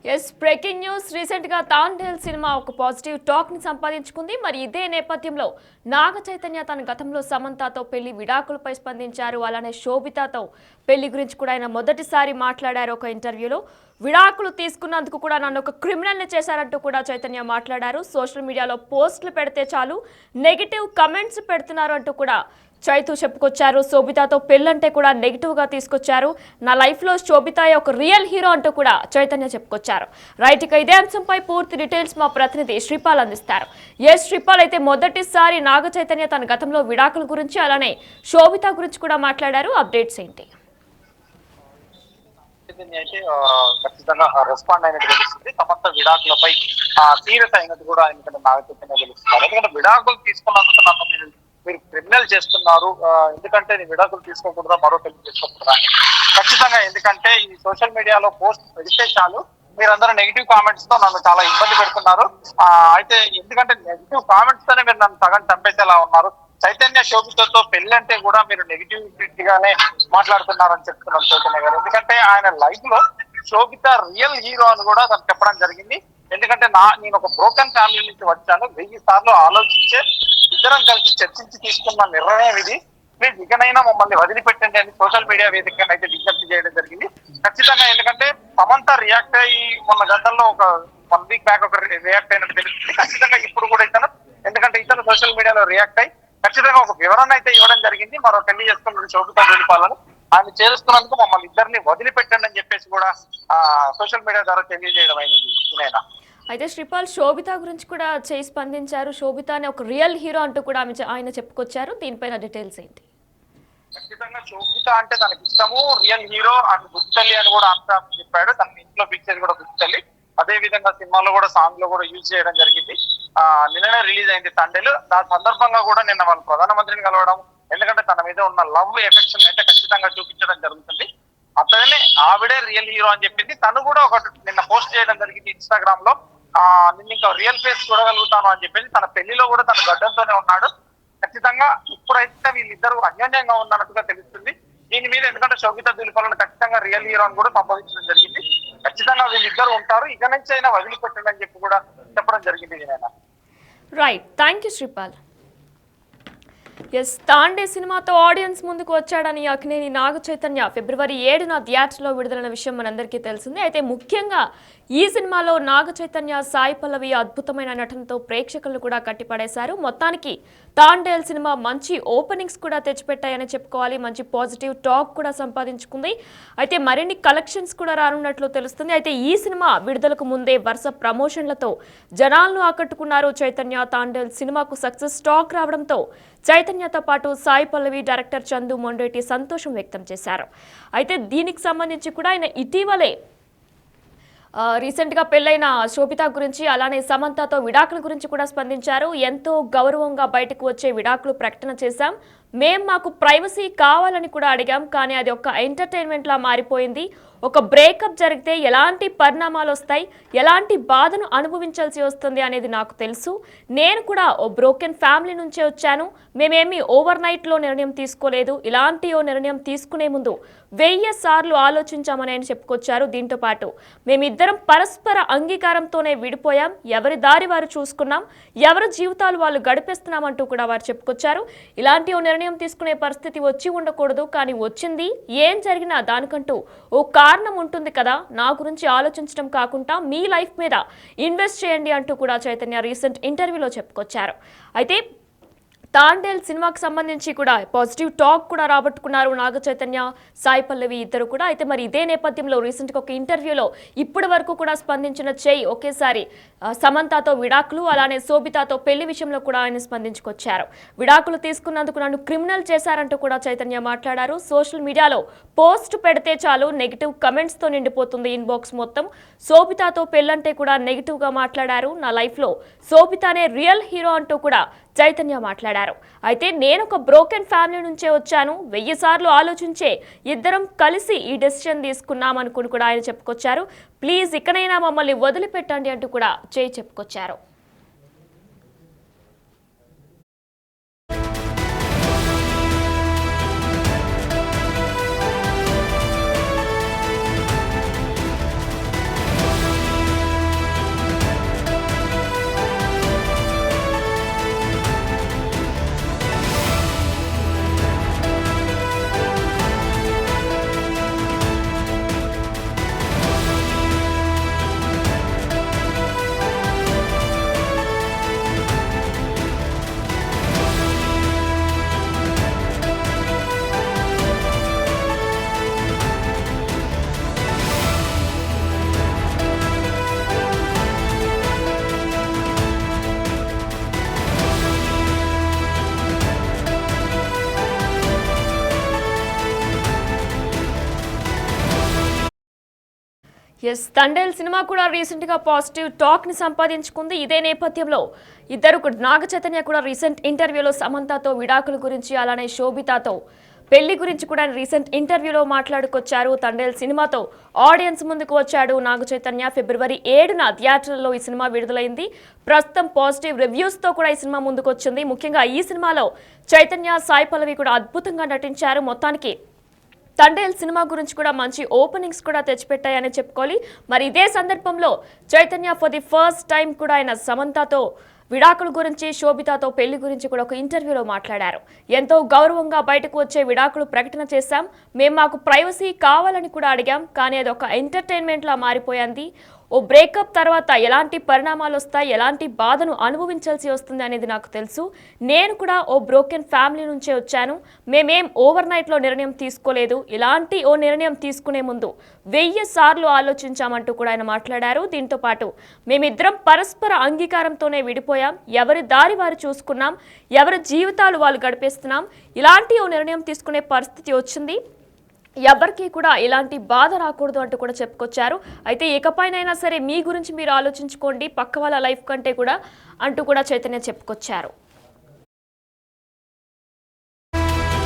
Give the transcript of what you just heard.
Yes breaking news recent గా Thandel cinema ఒక positive talk ని సంపాదించుకుంది. మరి ఇదే నేపథ్యంలో నాగ చైతన్య తన గతంలో సమంతతో పెళ్లి విడాకులపై స్పందించారు. అలానే శోభితతో పెళ్లి గురించి కూడా ఆయన మొదటిసారి మాట్లాడారు ఒక ఇంటర్వ్యూలో. విడాకులు తీసుకున్నందుకు కూడా నన్ను ఒక క్రిమినల్ని చేశారంటూ కూడా చైతన్య మాట్లాడారు. సోషల్ మీడియాలో పోస్టులు పెడితే చాలు నెగిటివ్ కమెంట్స్ పెడుతున్నారు అంటూ కూడా చైతు చెప్పుకొచ్చారు. శోభితతో పెళ్ళంటే కూడా నెగిటివ్గా తీసుకొచ్చారు. నా లైఫ్లో శోభిత ఒక రియల్ హీరో అంటూ కూడా చైతన్య చెప్పుకొచ్చారు. రైట్, ఇక ఇదే అంశంపై పూర్తి డీటెయిల్స్ మా ప్రతినిధి శ్రీపాల్ అందిస్తారు. ఎస్ శ్రీపాల్, అయితే మొదటిసారి నాగ చైతన్య తన గతంలో విడాకుల గురించి అలానే శోభిత గురించి కూడా మాట్లాడారు. అప్డేట్స్ ఏంటి? అయితే ఖచ్చితంగా రెస్పాండ్ అయినట్టు తెలుస్తుంది. సమస్త విడాకులపై సీరియస్ అయినట్టు కూడా ఎందుకంటే నాగ చైతన్య తెలుస్తున్నారు. ఎందుకంటే విడాకులు తీసుకున్నందుకు నన్ను మీరు క్రిమినల్ చేస్తున్నారు, ఎందుకంటే నేను విడాకులు తీసుకోకూడదా మరో పెళ్లి చేసుకోకూడదా అని ఖచ్చితంగా. ఎందుకంటే ఈ సోషల్ మీడియాలో పోస్ట్ పెడితే చాలు మీరందరూ నెగిటివ్ కామెంట్స్ తో నన్ను చాలా ఇబ్బంది పెడుతున్నారు. అయితే ఎందుకంటే నెగిటివ్ కామెంట్స్ తోనే మీరు నన్ను సగం చంపేసేలా ఉన్నారు. చైతన్య శోభితతో పెళ్లి అంటే కూడా మీరు నెగిటివిటీ గానే మాట్లాడుతున్నారని చెప్తున్నారు చైతన్య గారు. ఎందుకంటే ఆయన లైఫ్ లో శోభిత రియల్ హీరో అని కూడా తను చెప్పడం జరిగింది. ఎందుకంటే నేను ఒక బ్రోకెన్ ఫ్యామిలీ నుంచి వచ్చాను, 1000 సార్లు ఆలోచించే ఇద్దరం కలిసి చర్చించి తీసుకున్న నిర్ణయం ఇది. ప్లీజ్ ఇకనైనా మమ్మల్ని వదిలిపెట్టండి అని సోషల్ మీడియా వేదికగా అయితే విజ్ఞప్తి చేయడం జరిగింది. ఖచ్చితంగా ఎందుకంటే సమంత రియాక్ట్ అయ్యి మొన్న గతంలో ఒక 1 వీక్ బ్యాక్ ఒక రియాక్ట్ అయినట్టు తెలుస్తుంది. ఖచ్చితంగా ఇప్పుడు కూడా ఇతను, ఎందుకంటే ఇతను సోషల్ మీడియాలో రియాక్ట్ అయ్యి ఖచ్చితంగా ఒక వివరణ అయితే ఇవ్వడం జరిగింది. మరో పెళ్లి చేసుకున్న శోభిత వెళ్ళిపోవాలని ఆయన చేస్తున్నందుకు మమ్మల్ని ఇద్దరిని వదిలిపెట్టండి అని చెప్పేసి కూడా సోషల్ మీడియా ద్వారా తెలియజేయడం అయింది. అయితే శ్రీపాల్, శోభిత గురించి కూడా చేయి స్పందించారు. శోభిత అనే ఒక రియల్ హీరో అంటూ కూడా ఆయన చెప్పుకొచ్చారు. దీనిపైన డీటెయిల్స్ ఏంటి? ఖచ్చితంగా శోభిత అంటే తనకి ఇష్టము, రియల్ హీరో అండ్ గుర్తల్లి అని కూడా అంతా చెప్పాడు. తన ఇంట్లో పిక్చర్ కూడా గుర్తల్లి, అదే విధంగా సినిమాలో కూడా సాంగ్ లో కూడా యూజ్ చేయడం జరిగింది. నిన్ననే రిలీజ్ అయింది తండేలు. దాని సందర్భంగా కూడా నిన్న వాళ్ళు ప్రధానమంత్రిని కలవడం, ఎందుకంటే తన మీద ఉన్న లవ్ ఎఫెక్షన్ అయితే ఖచ్చితంగా చూపించడం జరుగుతుంది. అతనే ఆవిడే రియల్ హీరో అని చెప్పింది. తను కూడా ఒక నిన్న పోస్ట్ చేయడం జరిగింది ఇన్స్టాగ్రామ్ లో. నిన్న ఇంకా రియల్ ఫేస్ చూడగలుగుతాను అని చెప్పేసి తన పెళ్లిలో కూడా తన గడ్డంతోనే ఉన్నాడు. ఖచ్చితంగా ఇప్పుడైతే వీళ్ళిద్దరూ అన్యోన్యంగా ఉన్నట్టుగా తెలుస్తుంది. దీని మీద ఎందుకంటే శోభిత దులిపాలను ఖచ్చితంగా రియల్ హీరో అని కూడా సంబోధించడం జరిగింది. ఖచ్చితంగా వీళ్ళిద్దరు ఉంటారు, ఇక నుంచి అయినా వదిలిపెట్టండి అని చెప్పి కూడా చెప్పడం జరిగింది. Right, thank you Sripal. Yes, తాండే సినిమాతో ఆడియన్స్ ముందుకు వచ్చాడని అక్కినేని నాగ చైతన్య ఫిబ్రవరి 7న థియేటర్లో విడుదలైన విషయం మనందరికీ తెలిసిందే. అయితే ముఖ్యంగా ఈ సినిమాలో నాగ చైతన్య, సాయి పల్లవి అద్భుతమైన నటనతో ప్రేక్షకులను కూడా కట్టిపడేశారు. మొత్తానికి తాండేల్ సినిమా మంచి ఓపెనింగ్స్ కూడా తెచ్చిపెట్టాయని చెప్పుకోవాలి. మంచి పాజిటివ్ టాక్ కూడా సంపాదించుకుంది. అయితే మరిన్ని కలెక్షన్స్ కూడా రానున్నట్లు తెలుస్తుంది. అయితే ఈ సినిమా విడుదలకు ముందే వరుస ప్రమోషన్లతో జనాలను ఆకట్టుకున్నారు చైతన్య. తాండేల్ సినిమాకు సక్సెస్ టాక్ రావడంతో చైతన్యతో పాటు సాయి పల్లవి, డైరెక్టర్ చందు మొండేటి సంతోషం వ్యక్తం చేశారు. అయితే దీనికి సంబంధించి కూడా ఆయన ఇటీవలే రీసెంట్గా పెళ్ళైన శోభిత గురించి అలానే సమంతతో విడాకుల గురించి కూడా స్పందించారు. ఎంతో గౌరవంగా బయటకు వచ్చే విడాకులు ప్రకటన చేశాం, మాకు ప్రైవసీ కావాలని కూడా అడిగాం, కానీ అది ఒక ఎంటర్టైన్మెంట్లా మారిపోయింది. ఒక బ్రేకప్ జరిగితే ఎలాంటి పరిణామాలు వస్తాయి, ఎలాంటి బాధను అనుభవించాల్సి వస్తుంది అనేది నాకు తెలుసు. నేను కూడా ఓ బ్రోకెన్ ఫ్యామిలీ నుంచే వచ్చాను. మేమేమి ఓవర్ నైట్లో నిర్ణయం తీసుకోలేదు. ఇలాంటి ఓ నిర్ణయం తీసుకునే ముందు 1000 సార్లు ఆలోచించామని ఆయన చెప్పుకొచ్చారు. దీంతో పాటు మేమిద్దరం పరస్పర అంగీకారంతోనే విడిపోయాం, ఎవరి దారి వారు చూసుకున్నాం, ఎవరి జీవితాలు వాళ్ళు గడిపేస్తున్నామంటూ కూడా వారు చెప్పుకొచ్చారు. ఇలాంటి ఓ నిర్ణయం తీసుకునే పరిస్థితి వచ్చి ఉండకూడదు, కానీ వచ్చింది. ఏం జరిగినా దానికంటూ ఓ కారణం ఉంటుంది కదా, నా గురించి ఆలోచించడం కాకుండా మీ లైఫ్ మీద ఇన్వెస్ట్ చేయండి అంటూ కూడా చైతన్య రీసెంట్ ఇంటర్వ్యూలో చెప్పుకొచ్చారు. అయితే తాండేల్ సినిమాకి సంబంధించి కూడా పాజిటివ్ టాక్ కూడా రాబట్టుకున్నారు నాగ చైతన్య, సాయి పల్లవి ఇద్దరు కూడా. అయితే మరి ఇదే నేపథ్యంలో రీసెంట్గా ఒక ఇంటర్వ్యూలో ఇప్పటి వరకు కూడా స్పందించిన చేయి ఒకేసారి సమంతతో విడాకులు అలానే శోభితతో పెళ్లి విషయంలో కూడా ఆయన స్పందించుకొచ్చారు. విడాకులు తీసుకున్నందుకు నన్ను క్రిమినల్ చేశారంటూ కూడా చైతన్య మాట్లాడారు. సోషల్ మీడియాలో పోస్ట్ పెడితే చాలు నెగిటివ్ కమెంట్స్తో నిండిపోతుంది ఇన్బాక్స్ మొత్తం. శోభితతో పెళ్ళంటే కూడా నెగిటివ్గా మాట్లాడారు. నా లైఫ్లో శోభితనే రియల్ హీరో అంటూ కూడా చైతన్య మాట్లాడారు. అయితే నేను ఒక బ్రోకెన్ ఫ్యామిలీ నుంచే వచ్చాను, 1000 సార్లు ఆలోచించే ఇద్దరం కలిసి ఈ డెసిషన్ తీసుకున్నామనుకుని కూడా ఆయన చెప్పుకొచ్చారు. ప్లీజ్ ఇకనైనా మమ్మల్ని వదిలిపెట్టండి అంటూ కూడా చెప్పుకొచ్చారు. ఎస్, తండేల్ సినిమా కూడా రీసెంట్ గా పాజిటివ్ టాక్ ని సంపాదించుకుంది. ఇదే నేపథ్యంలో నాగ చైతన్య కూడా రీసెంట్ ఇంటర్వ్యూలో సమంతతో విడాకుల గురించి అలానే శోభితతో పెళ్లి గురించి కూడా రీసెంట్ ఇంటర్వ్యూలో మాట్లాడుకొచ్చారు. తండేల్ సినిమాతో ఆడియన్స్ ముందుకు వచ్చాడు నాగ చైతన్య. ఫిబ్రవరి 7న థియేటర్లలో ఈ సినిమా విడుదలైంది. ప్రస్తుతం పాజిటివ్ రివ్యూస్ తో కూడా ఈ సినిమా ముందుకు వచ్చింది. ముఖ్యంగా ఈ సినిమాలో చైతన్య, సాయి పల్లవి కూడా అద్భుతంగా నటించారు. మొత్తానికి తండేల్ సినిమా గురించి కూడా మంచి ఓపెనింగ్స్ కూడా తెచ్చిపెట్టాయని చెప్పుకోవాలి. మరి ఇదే సందర్భంలో Chaitanya for the first time కూడా ఆయన సమంతతో విడాకుల గురించి, శోభితతో పెళ్లి గురించి కూడా ఒక ఇంటర్వ్యూలో మాట్లాడారు. ఎంతో గౌరవంగా బయటకు వచ్చే విడాకులు ప్రకటన చేశాం. మాకు ప్రైవసీ కావాలని కూడా అడిగాం, కానీ అది ఒక ఎంటర్టైన్మెంట్ లా మారిపోయింది. ఓ బ్రేకప్ తర్వాత ఎలాంటి పరిణామాలు వస్తాయి, ఎలాంటి బాధను అనుభవించాల్సి వస్తుంది అనేది నాకు తెలుసు. నేను కూడా ఓ బ్రోకెన్ ఫ్యామిలీ నుంచే వచ్చాను. మేమేం ఓవర్ నైట్లో నిర్ణయం తీసుకోలేదు. ఇలాంటి ఓ నిర్ణయం తీసుకునే ముందు 1000 సార్లు ఆలోచించామంటూ కూడా ఆయన మాట్లాడారు. దీంతో పాటు మేమిద్దరం పరస్పర అంగీకారంతోనే విడిపోయాం. ఎవరి దారి వారు చూసుకున్నాం, ఎవరి జీవితాలు వాళ్ళు గడిపేస్తున్నాం. ఇలాంటి ఓ నిర్ణయం తీసుకునే పరిస్థితి వచ్చింది. ఎవరికి కూడా ఇలాంటి బాధ రాకూడదు అంటూ కూడా చెప్పుకొచ్చారు. అయితే ఇకపైనైనా సరే మీ గురించి మీరు ఆలోచించుకోండి, పక్క వాళ్ళ లైఫ్ కంటే కూడా అంటూ కూడా చైతన్య చెప్పుకొచ్చారు.